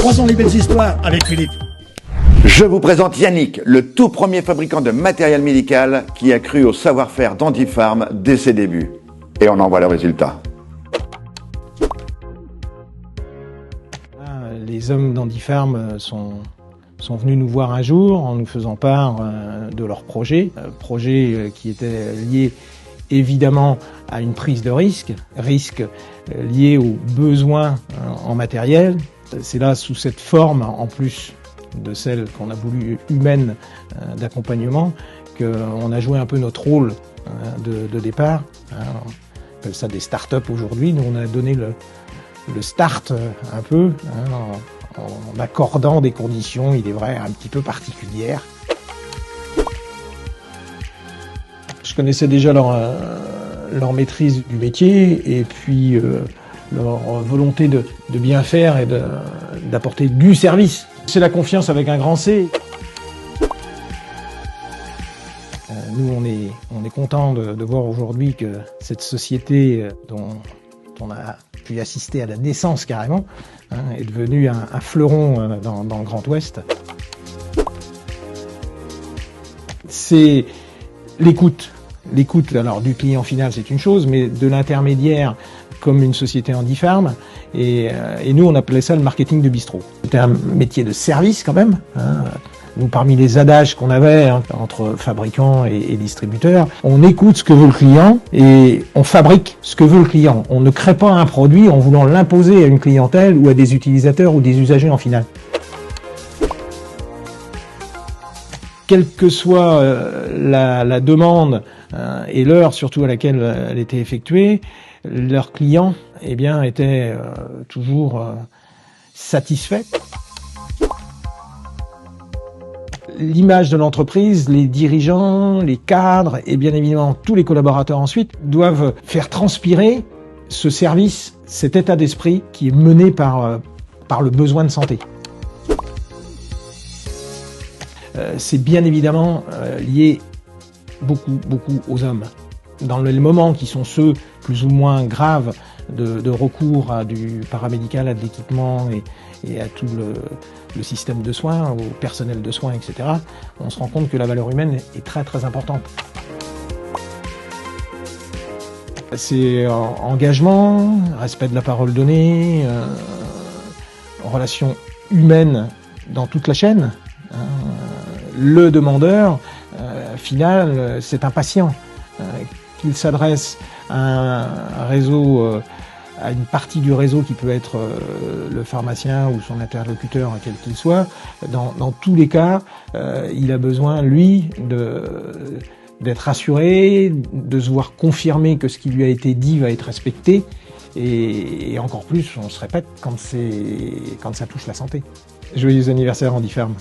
Croisons les belles histoires avec Philippe. Je vous présente Yannick, le tout premier fabricant de matériel médical qui a cru au savoir-faire d'Andifarm dès ses débuts. Et on en voit le résultat. Les hommes d'Andifarm sont venus nous voir un jour en nous faisant part de leur projet qui était lié évidemment à une prise de risque lié aux besoins en matériel. C'est là, sous cette forme, en plus de celle qu'on a voulu humaine d'accompagnement, qu'on a joué un peu notre rôle de départ. On appelle ça des start-up aujourd'hui. Nous, on a donné le start un peu, en accordant des conditions, il est vrai, un petit peu particulières. Je connaissais déjà leur maîtrise du métier et puis leur volonté de bien faire et d'apporter du service. C'est la confiance avec un grand C. Nous, on est content de voir aujourd'hui que cette société dont on a pu assister à la naissance carrément, est devenue un fleuron dans le Grand Ouest. C'est l'écoute. L'écoute alors du client final, c'est une chose, mais de l'intermédiaire comme une société Andifarm. Et nous, on appelait ça le marketing de bistrot. C'était un métier de service quand même. Nous, parmi les adages qu'on avait entre fabricants et distributeurs, on écoute ce que veut le client et on fabrique ce que veut le client. On ne crée pas un produit en voulant l'imposer à une clientèle ou à des utilisateurs ou des usagers en final. Quelle que soit la demande et l'heure surtout à laquelle elle était effectuée, leurs clients étaient toujours satisfaits. L'image de l'entreprise, les dirigeants, les cadres et bien évidemment tous les collaborateurs ensuite doivent faire transpirer ce service, cet état d'esprit qui est mené par le besoin de santé. C'est bien évidemment lié beaucoup aux hommes. Dans les moments qui sont ceux plus ou moins graves de recours à du paramédical, à de l'équipement et à tout le système de soins, au personnel de soins, etc., on se rend compte que la valeur humaine est très très importante. C'est engagement, respect de la parole donnée, relation humaine dans toute la chaîne. Le demandeur, final, c'est un patient. Qu'il s'adresse à un réseau, à une partie du réseau qui peut être le pharmacien ou son interlocuteur, quel qu'il soit, dans tous les cas, il a besoin, lui, d'être rassuré, de se voir confirmer que ce qui lui a été dit va être respecté, et encore plus, on se répète, quand ça touche la santé. Joyeux anniversaire Andifarm.